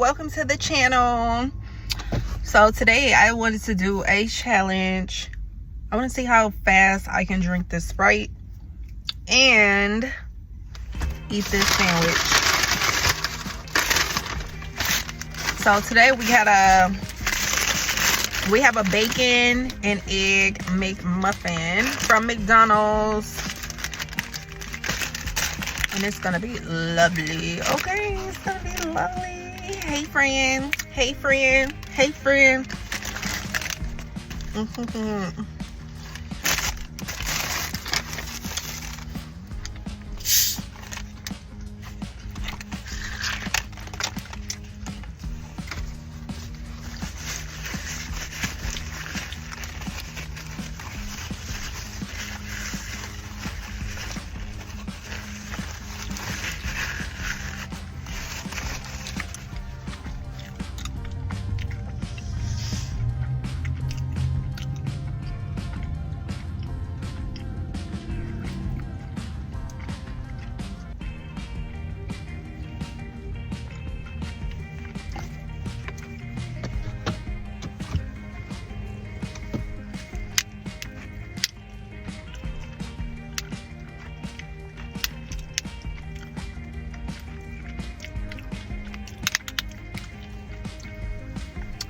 welcome to the channel. So today I wanted to do a challenge. I want to see how fast I can drink this Sprite and eat this sandwich. So today we have a bacon and egg McMuffin from McDonald's. And it's gonna be lovely. Okay, it's gonna be lovely. Hey friend, hey friend, hey friend.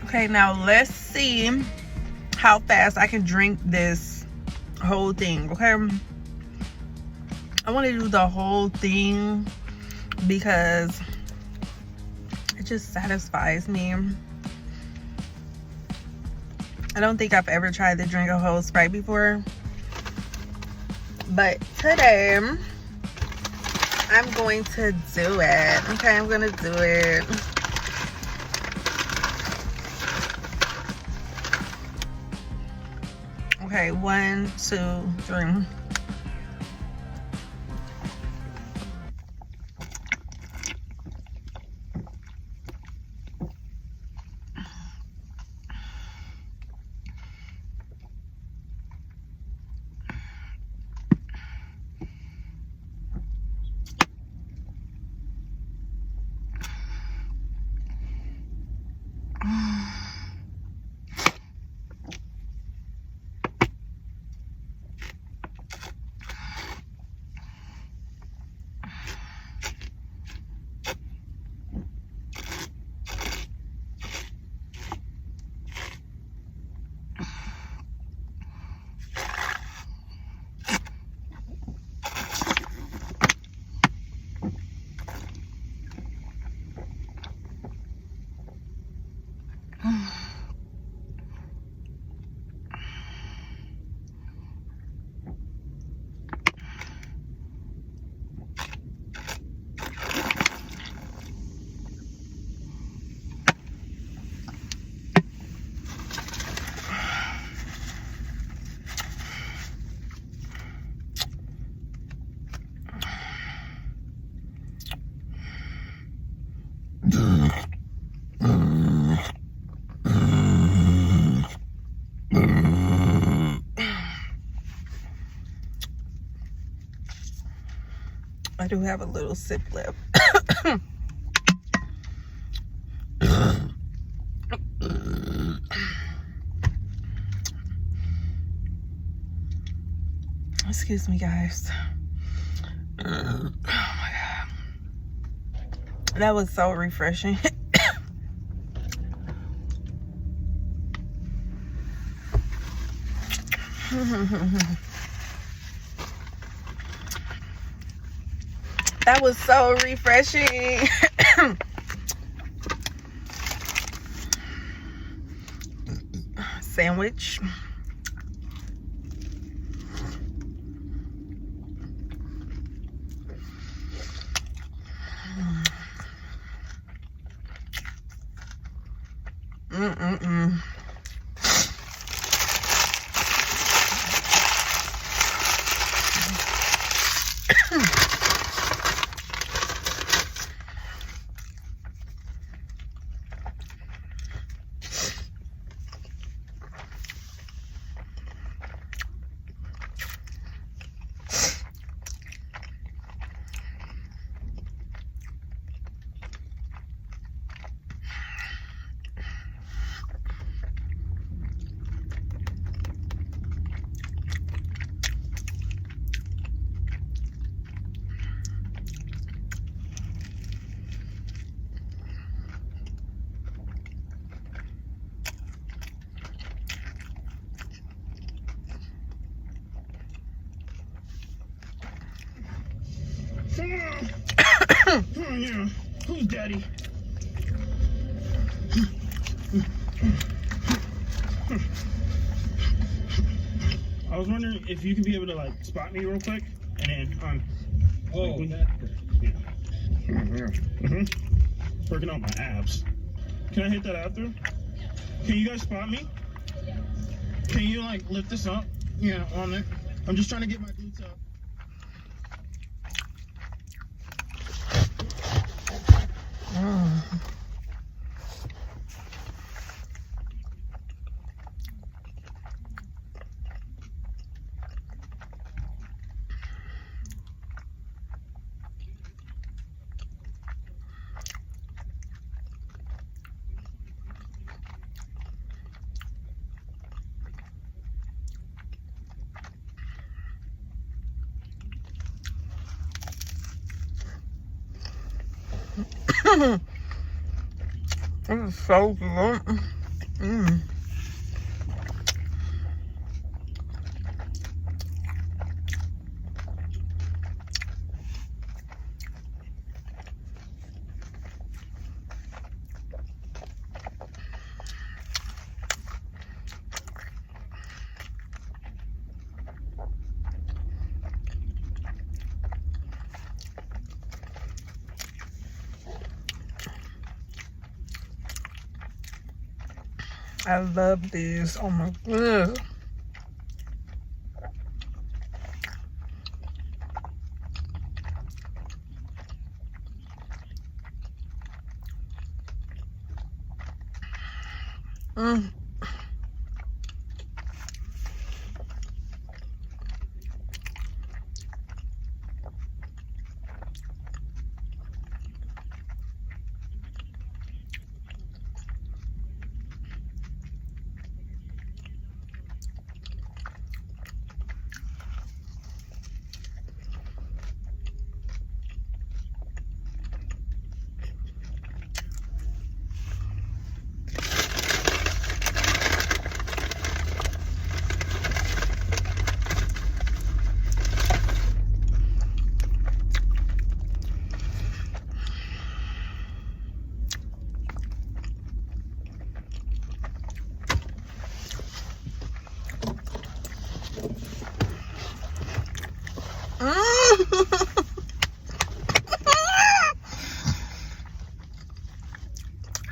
Okay, now let's see how fast I can drink this whole thing. Okay, I want to do the whole thing because it just satisfies me. I don't think I've ever tried to drink a whole Sprite before, but today I'm going to do it. Okay, I'm gonna do it. Okay, 1, 2, 3. I do have a little sip left. Excuse me, guys. Oh my God. That was so refreshing. That was so refreshing. Sandwich. Oh, yeah. Who's daddy? I was wondering if you could be able to like spot me real quick and then Oh, like, that. yeah. Working on my abs. Can I hit that after? Can you guys spot me? Can you like lift this up? Yeah, on it. I'm just trying to get my glutes up. This is so good. I love these. Oh my goodness.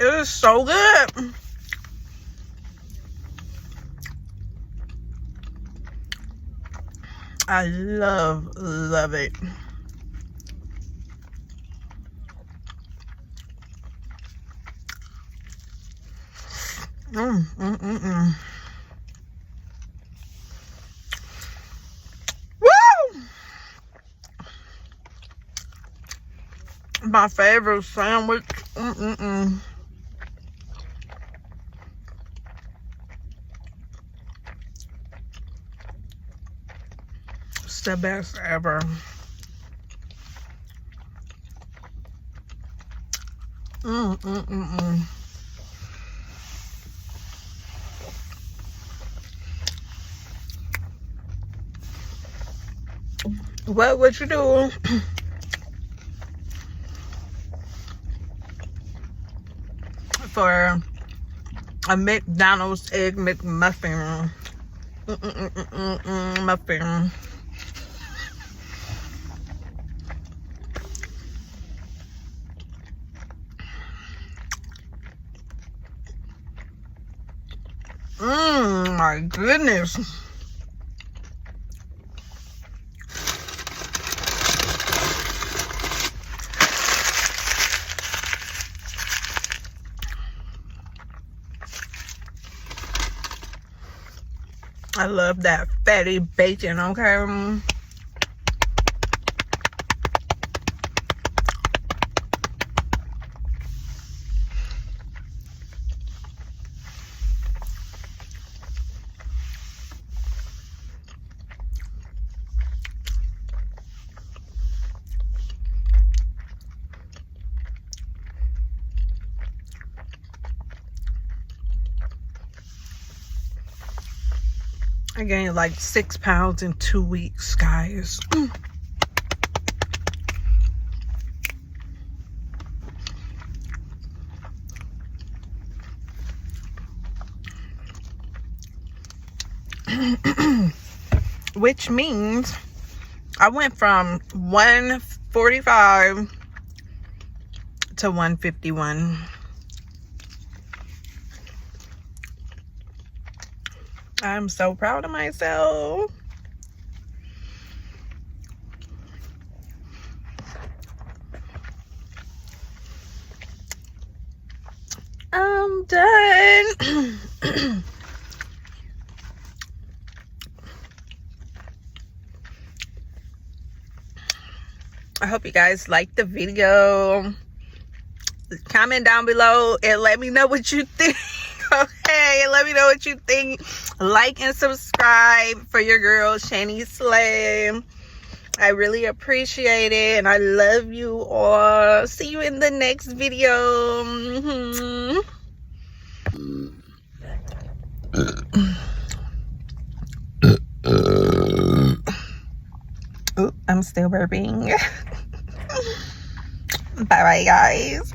It is so good. I love it. Woo! My favorite sandwich. It's the best ever. What would you do for a McDonald's egg McMuffin? Muffin. My goodness. I love that fatty bacon, okay? I gained like 6 pounds in 2 weeks, guys. which means I went from 145 to 151. I'm so proud of myself. I'm done. I hope you guys liked the video. Comment down below and let me know what you think. Okay, let me know what you think. Like and subscribe for your girl Shani Slay. I really appreciate it, and I love you all. See you in the next video. Ooh, I'm still burping. Bye bye, guys.